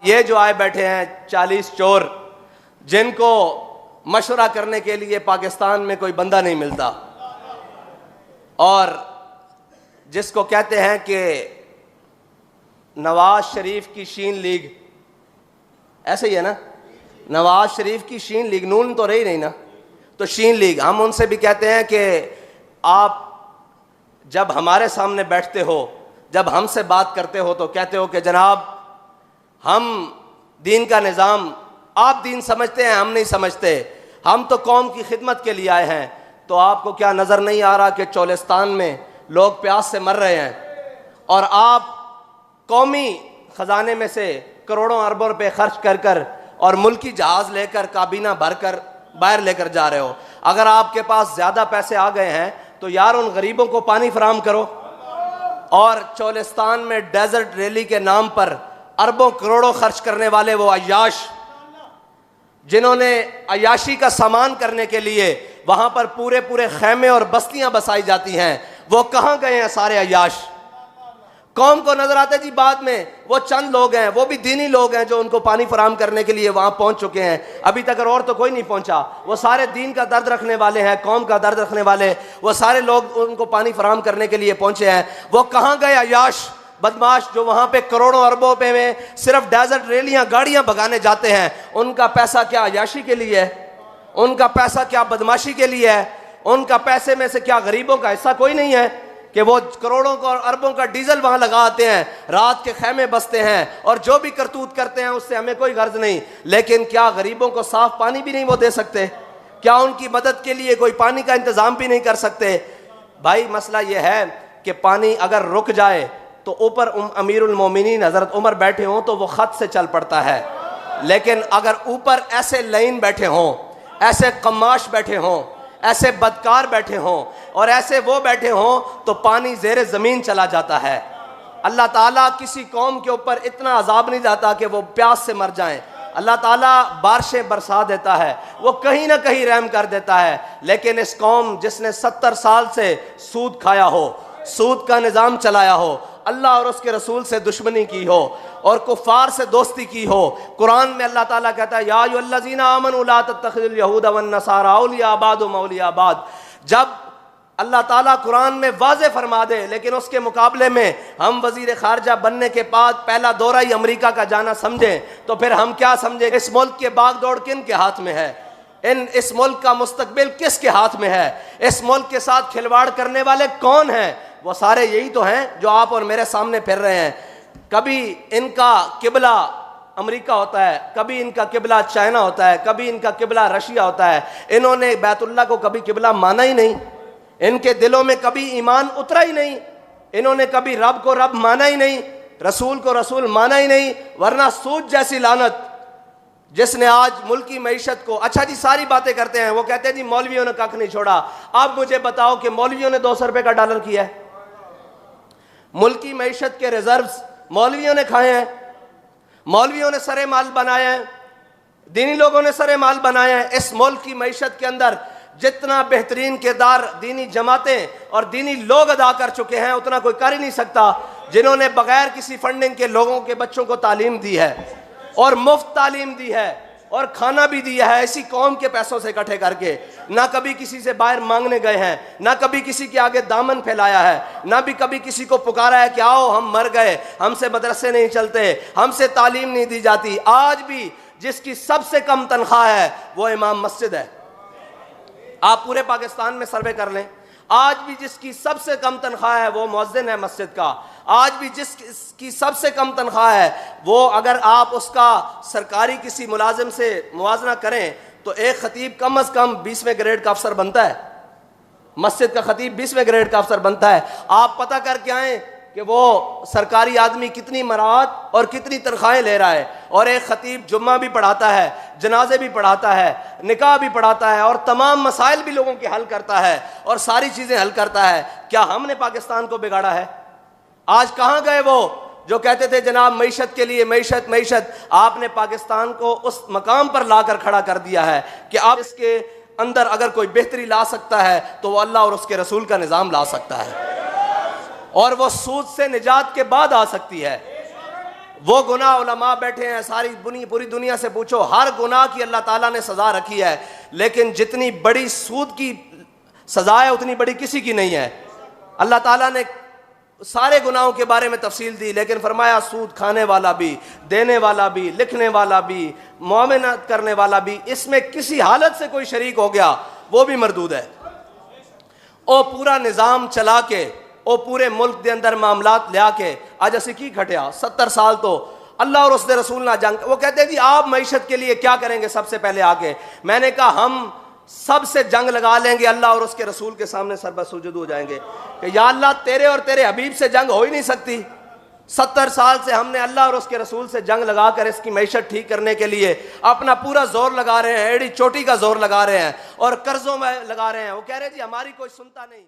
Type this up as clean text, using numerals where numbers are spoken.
ये जो आए बैठे हैं 40 चोर, जिनको मशवरा करने के लिए पाकिस्तान में कोई बंदा नहीं मिलता, और जिसको कहते हैं कि नवाज शरीफ की शीन लीग, ऐसे ही है ना, नवाज शरीफ की शीन लीग, नून तो रही नहीं ना, तो शीन लीग। हम उनसे भी कहते हैं कि आप जब हमारे सामने बैठते हो, जब हमसे बात करते हो, तो कहते हो कि जनाब हम दीन का निज़ाम, आप दीन समझते हैं, हम नहीं समझते, हम तो कौम की खिदमत के लिए आए हैं। तो आपको क्या नज़र नहीं आ रहा कि चोलिस्तान में लोग प्यास से मर रहे हैं और आप कौमी ख़जाने में से करोड़ों अरबों रुपए खर्च कर कर और मुल्की जहाज़ लेकर काबीना भर कर बाहर लेकर जा रहे हो। अगर आपके पास ज़्यादा पैसे आ गए हैं तो यार उन गरीबों को पानी फराहम करो। और चोलिस्तान में डेजर्ट रैली के नाम पर अरबों करोड़ों खर्च करने वाले वो अय्याश, जिन्होंने अय्याशी का सामान करने के लिए वहां पर पूरे पूरे खैमे और बस्तियां बसाई जाती हैं, वो कहां गए हैं सारे अय्याश? कौम को नजर आते जी बाद में वो चंद लोग हैं, वो भी दीनी लोग हैं, जो उनको पानी फराहम करने के लिए वहां पहुंच चुके हैं। अभी तक और तो कोई नहीं पहुंचा। वो सारे दीन का दर्द रखने वाले हैं, कौम का दर्द रखने वाले, वो सारे लोग उनको पानी फराहम करने के लिए पहुंचे हैं। वो कहां गए अय्याश बदमाश जो वहां पे करोड़ों अरबों पे में सिर्फ डेजर्ट रैलियां गाड़ियां भगाने जाते हैं? उनका पैसा क्या अय्याशी के लिए है? उनका पैसा क्या बदमाशी के लिए है? उनका पैसे में से क्या गरीबों का हिस्सा कोई नहीं है कि वो करोड़ों का और अरबों का डीजल वहां लगाते हैं, रात के खैमे बसते हैं और जो भी करतूत करते हैं उससे हमें कोई गर्ज नहीं। लेकिन क्या गरीबों को साफ पानी भी नहीं वो दे सकते? क्या उनकी मदद के लिए कोई पानी का इंतजाम भी नहीं कर सकते? भाई मसला यह है कि पानी अगर रुक जाए तो ऊपर अमीरुल मोमिनीन हजरत उमर बैठे हों तो वो खत से चल पड़ता है, लेकिन अगर ऊपर ऐसे लाइन बैठे हों, ऐसे कमाश बैठे हों, ऐसे बदकार बैठे हों और ऐसे वो बैठे हों तो पानी ज़ेरे ज़मीन चला जाता है। अल्लाह ताला किसी कौम के ऊपर इतना अजाब नहीं जाता कि वो प्यास से मर जाएं। अल्लाह ताला बारिशें बरसा देता है, वो कहीं ना कहीं रहम कर देता है। लेकिन इस कौम जिसने 70 साल से सूद खाया हो, सूद का निज़ाम चलाया हो, अल्लाह और उसके रसूल से दुश्मनी की हो और कुफ़ार से दोस्ती की हो, कुरान में अल्लाह ताला कहता है या अय्युहल्लज़ीना आमनू ला तत्तखिज़ुल यहूदा वन नसारा औलिया बाद मौलिया बाद। जब अल्लाह ताला कुरान में वाज़े फरमा दे, लेकिन उसके मुकाबले में हम वज़ीर ख़ारजा बनने के बाद पहला दौरा ही अमेरिका का जाना समझें, तो फिर हम क्या समझें? इस मुल्क के बागडोर किन के हाथ में है? इस मुल्क का मुस्तकबिल किसके हाथ में है? इस मुल्क के साथ खिलवाड़ करने वाले कौन हैं? वो सारे यही तो हैं जो आप और मेरे सामने फिर रहे हैं। कभी इनका किबला अमेरिका होता है, कभी इनका किबला चाइना होता है, कभी इनका किबला रशिया होता है। इन्होंने बैतुल्लाह को कभी किबला माना ही नहीं, इनके दिलों में कभी ईमान उतरा ही नहीं, इन्होंने कभी रब को रब माना ही नहीं, रसूल को रसूल माना ही नहीं। वरना सूद जैसी लानत जिसने आज मुल्की मईशत को, अच्छा जी सारी बातें करते हैं, वो कहते हैं जी मौलवियों ने कख नहीं छोड़ा। अब मुझे बताओ कि मौलवियों ने 200 रुपए का डॉलर किया है? मुल्की मईशत के रिजर्व्स मौलवियों ने खाए हैं, मौलवियों ने सरे माल बनाए हैं, दीनी लोगों ने सरे माल बनाए हैं। इस मुल्क की मईशत के अंदर जितना बेहतरीन किरदार दीनी जमातें और दीनी लोग अदा कर चुके हैं उतना कोई कर ही नहीं सकता, जिन्होंने बगैर किसी फंडिंग के लोगों के बच्चों को तालीम दी है और मुफ्त तालीम दी है और खाना भी दिया है इसी कौम के पैसों से इकट्ठे करके। ना कभी किसी से बाहर मांगने गए हैं, ना कभी किसी के आगे दामन फैलाया है, ना भी कभी किसी को पुकारा है कि आओ हम मर गए, हमसे मदरसे नहीं चलते, हमसे तालीम नहीं दी जाती। आज भी जिसकी सबसे कम तनख्वाह है वो इमाम मस्जिद है। आप पूरे पाकिस्तान में सर्वे कर लें, आज भी जिसकी सबसे कम तनख्वाह है वो मुअज्जिन है मस्जिद का। आज भी जिसकी सबसे कम तनख्वाह है वो, अगर आप उसका सरकारी किसी मुलाजिम से मुवाजना करें तो एक खतीब कम अज कम 20वें ग्रेड का अफसर बनता है। मस्जिद का खतीब 20वें ग्रेड का अफसर बनता है। आप पता करके आए कि वो सरकारी आदमी कितनी मराहत और कितनी तनख्वाहें ले रहा है। और एक खतीब जुम्मा भी पढ़ाता है, जनाजे भी पढ़ाता है, निकाह भी पढ़ाता है और तमाम मसाइल भी लोगों के हल करता है और सारी चीज़ें हल करता है। क्या हमने पाकिस्तान को बिगाड़ा है? आज कहाँ गए वो जो कहते थे जनाब मईशत के लिए मईशत मईशत? आपने पाकिस्तान को उस मकाम पर लाकर खड़ा कर दिया है कि आप इसके अंदर अगर कोई बेहतरी ला सकता है तो वो अल्लाह और उसके रसूल का निज़ाम ला सकता है, और वो सूद से निजात के बाद आ सकती है। वो गुनाह उलमा बैठे हैं, सारी पूरी दुनिया से पूछो, हर गुनाह की अल्लाह ताला ने सज़ा रखी है, लेकिन जितनी बड़ी सूद की सज़ा है उतनी बड़ी किसी की नहीं है। अल्लाह ताला ने सारे गुनाहों के बारे में तफसील दी, लेकिन फरमाया सूद खाने वाला भी, देने वाला भी, लिखने वाला भी, मुआमनत करने वाला भी, इसमें किसी हालत से कोई शरीक हो गया वो भी मरदूद है। ओ पूरा निज़ाम चला के, ओ पूरे मुल्क के अंदर मामलात लिया के अज असी की घटिया 70 साल तो अल्लाह और उसके रसूल ना जंग। वो कहते हैं जी आप मईशत के लिए क्या करेंगे सबसे पहले आके। मैंने कहा हम सबसे जंग लगा लेंगे, अल्लाह और उसके रसूल के सामने सरबसुजुद हो जाएंगे कि या अल्लाह तेरे और तेरे हबीब से जंग हो ही नहीं सकती। 70 साल से हमने अल्लाह और उसके रसूल से जंग लगा कर इसकी मईशत ठीक करने के लिए अपना पूरा जोर लगा रहे हैं, एड़ी चोटी का जोर लगा रहे हैं और कर्जों में लगा रहे हैं। वो कह रहे हैं जी हमारी कोई सुनता नहीं।